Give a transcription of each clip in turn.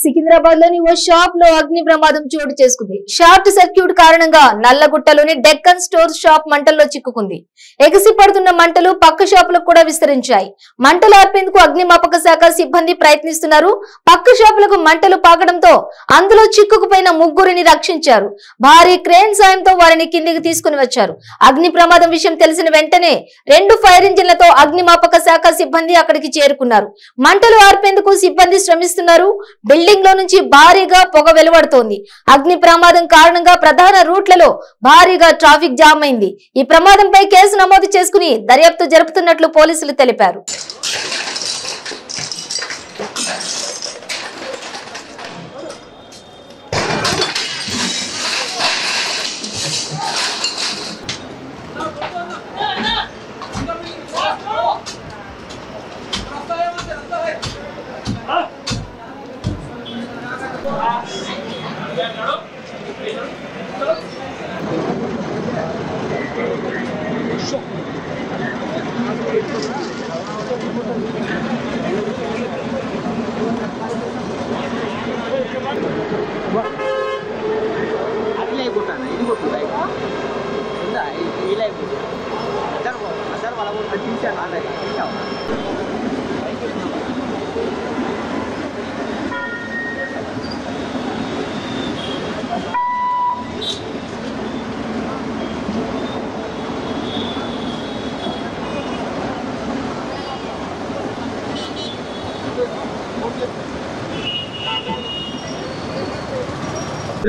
సికింద్రాబాద్ లోని ఓ షాప్ లో అగ్ని ప్రమాదం చోటు చేసుకుంది. షార్ట్ సర్క్యూట్ కారణంగా నల్లగుట్టలోని డెక్కన్ స్టోర్ షాప్ మంటల్లో చిక్కుకుంది. ఎగసి పడుతున్న మంటలు పక్క షాపులకు కూడా విస్తరించాయి. మంటలు ఆర్పేందుకు అగ్నిమాపక శాఖ సిబ్బంది ప్రయత్నిస్తున్నారు. పక్క షాపులకు మంటలు పాకడంతో అందులో చిక్కుకుపోయిన ముగ్గురిని రక్షించారు. భారీ క్రేన్ సాయంతో వారిని కిందికి తీసుకుని వచ్చారు. అగ్ని ప్రమాదం విషయం తెలిసిన వెంటనే 2 ఫైర్ ఇంజిన్లతో అగ్నిమాపక శాఖ సిబ్బంది అక్కడికి చేరుకున్నారు. మంటలు ఆర్పేందుకు సిబ్బంది శ్రమిస్తున్నారు. బిల్డింగ్ లో నుంచి భారీగా పొగ వెలువడుతోంది. అగ్ని ప్రమాదం కారణంగా ప్రధాన రూట్లలో భారీగా ట్రాఫిక్ జామ్ అయింది. ఈ ప్రమాదంపై కేసు నమోదు చేసుకుని దర్యాప్తు జరుపుతున్నట్లు పోలీసులు తెలిపారు.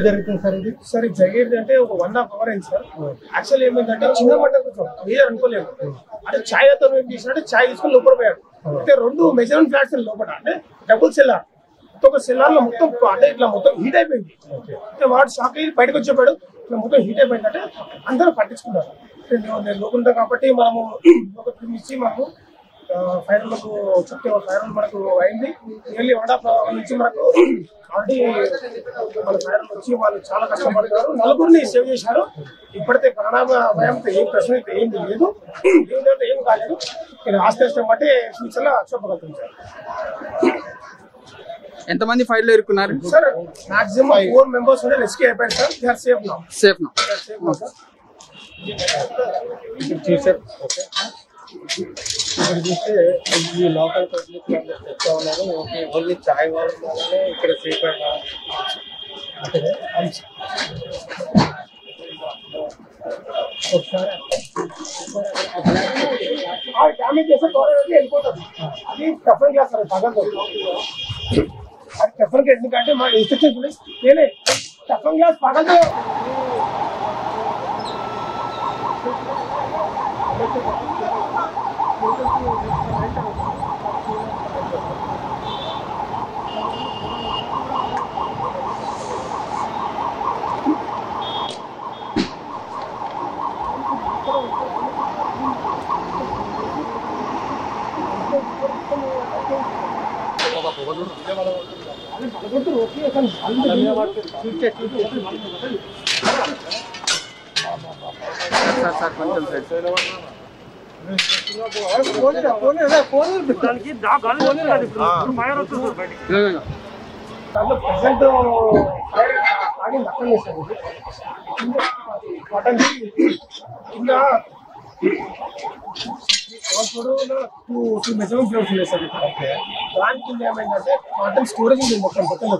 జరుగుతుంది సార్ ఇది సార్ ఇది జరిగేది అంటే ఒక 1.5 hour అయింది సార్. యాక్చువల్ ఏమైందంటే చిన్న మంట మీద అనుకోలేదు. అంటే ఛాయ్ అతను ఏం చేసినట్టే ఛాయ్ తీసుకొని లోపల పోయాడు. అంటే 2 మెజర్మెంట్ ఫ్లాట్స్ లోపల అంటే డబుల్ సెల్లార్. ఒక సెల్లార్ లో మొత్తం అంటే ఇట్లా మొత్తం హీట్ అయిపోయింది. అంటే వాడు షాక్ అయ్యి బయటకు వచ్చేపాడు. ఇట్లా మొత్తం హీట్ అయిపోయింది అంటే అందరూ పట్టించుకున్నారు. నేను లోపల కాబట్టి మనము ఒక ఇచ్చి మనము ఫైర్లకు చెప్తే ఫైర్ మనకు అయింది. నియర్లీ 1.5 hour నుంచి మనకు ఆల్రెడీ మన ఫైర్ వచ్చి వాళ్ళు చాలా కష్టపడతారు. 4 సేవ్ చేశారు. ఇప్పటికే ప్రాణాభయంతో ఏం ప్రశ్న అయితే ఏం లేదు, ఏం కాలేదు. నేను ఆస్తి బట్టి ఫ్యూచర్ లో చెప్పగలుగుతాను సార్. ఎంతమంది ఫైర్ లో ఇరుక్కున్నారు సార్? మాక్సిమం 4 members ఉంటే రెస్క్యూ అయిపోయారు sir. They are safe now. Safe now. Okay ఇక్కడ చూస్తే ఈ లోకల్ పబ్లిక్ చెప్తా ఉన్నారు. ఓన్లీ చాయ్ వాళ్ళనే ఇక్కడ సేఫ్ డ్యామేజ్ చేస్తే వెళ్ళిపోతుంది. అది టఫన్ గ్లాస్ తగదు. అది టఫన్ గ్లాస్ ఎందుకంటే మా ఇన్స్ట్రక్షన్స్ నేనే టఫన్ గ్లాస్ పగలదు. సార్ కొంచెం ప్రెసెంట్ కింద మెజర్మెంట్ ఫ్లోర్స్ ఉన్నాయి సార్. దాని కింద ఏమైందంటే కాటన్ స్టోరేజ్ ఉంది మొత్తం బట్టలు.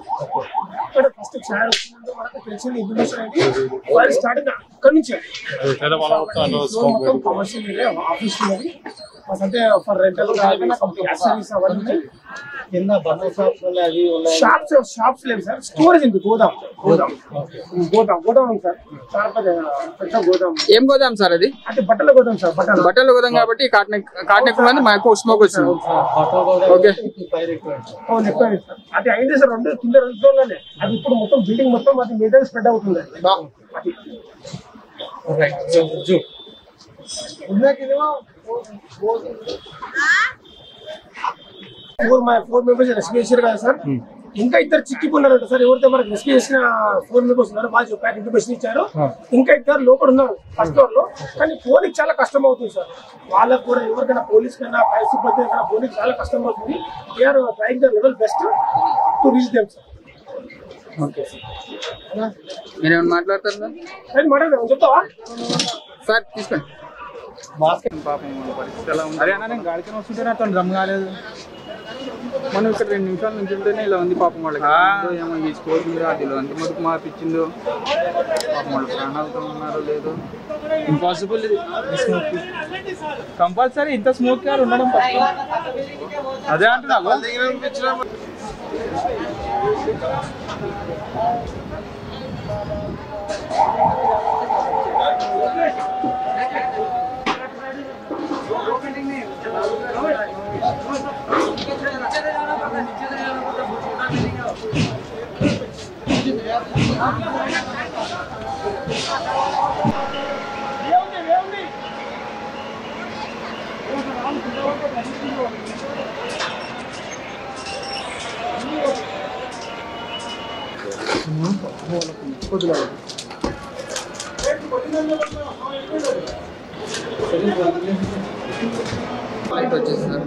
ఇక్కడ ఫస్ట్ ఛాయ్ వచ్చిందంటే మనకు తెలిసిన ఇన్ఫర్మేషన్ అనేది వాళ్ళు స్టార్టింగ్ అక్కడి నుంచి మొత్తం కమర్షియల్ ఏరియా ఆఫీస్ ఉన్నది. అంటే ఫర్ రెంటల్ గ్యాసరీస్ అవన్నీ కింద బట్టల షాప్స్ షాప్స్ లేవు సార్. స్టోరేజ్ ఉంది. గోదాం సార్. చాలా పెద్ద గోదాం. ఏం గోదాం సార్ అది? అంటే బట్టల గోదాం సార్. బట్టల గోదాం కాబట్టి కాటన్ ఎక్కువ మాకు స్మోక్ వచ్చింది. ఓకే అది అయింది సార్. కింద 2 ఫ్లోర్లోనే. అది ఇప్పుడు మొత్తం బిల్డింగ్ మొత్తం అది మీద స్ప్రెడ్ అవుతుంది. ఫోర్ మెంబర్స్ రెస్క్యూ చేశారు కదా సార్. ఇంకా ఇద్దరు చిక్కిపోయినారంట సార్. ఎవరితో మనకు రెస్క్యూ చేసిన 4 మెంబర్స్ ఉన్నారు. వాళ్ళు చెప్పారు, ఇన్ఫర్మేషన్ ఇచ్చారు. ఇంకా ఇద్దరు లోపల ఉన్నారు ఫస్ట్ ఫ్లోర్ లో. కానీ పోలీస్ చాలా కష్టం అవుతుంది సార్. వాళ్ళకు కూడా ఎవరికైనా పోలీస్ కన్నా ఫైర్ సిబ్బంది పోలీస్ చాలా కష్టం అవుతుంది. We're trying the level best to reach them sir. మీరేమన్నా మాట్లాడతారు చెప్తావా సార్ తీసుకోండి పాపం పరిస్థితి ఎలా ఉంది? అరే అన్న నేను గాడికి వస్తుంటే నాతో దమ్ కాలేదు. మనం ఇక్కడ 2 నిమిషాల నుంచి ఉంటేనే ఇలా ఉంది పాపం వాళ్ళకి. ఏమో ఈ స్కోర్ అందులో అంత మటుకు మార్పించిందో పాపం వాళ్ళు ప్రాణాలతో ఉన్నారో లేదో. ఇంపాసిబుల్ ఇది స్మోక్. కంపల్సరీ ఇంత స్మోక్ కార్ ఉండడం కష్టం. అదే అంటున్నా లైట్ వచ్చేసి సార్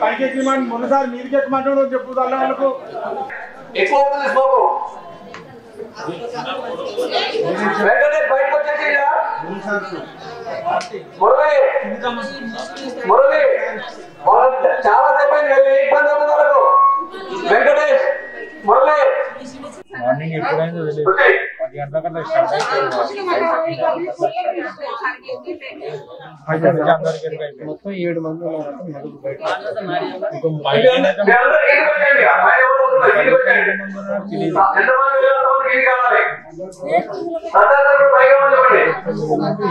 పైకి మొన్నసారి మీరుకి ఎక్కమంటాడు చెప్పు వాళ్ళకు ఎక్కువ బయటకు వచ్చేసి మురళి చాలా సేపు ఇబ్బంది అవుతుంది వాళ్ళకు. వెంకటేష్ మురళి మార్నింగ్ ఎప్పుడైనా 10 గంటల కన్నా స్టార్ట్ అయితే మొత్తం 7 మంది ఉన్నారు బయట.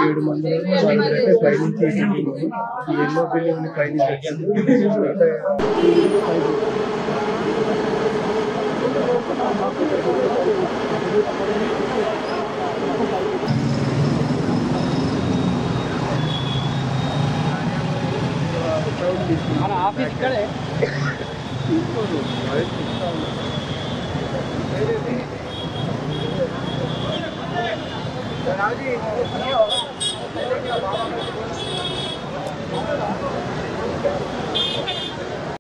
ఏడు మంది పైనుంచి ఈ ఎల్లో బిల్లు పైనుంచి వచ్చింది. మన ఆఫీస్ ఇక్కడే అది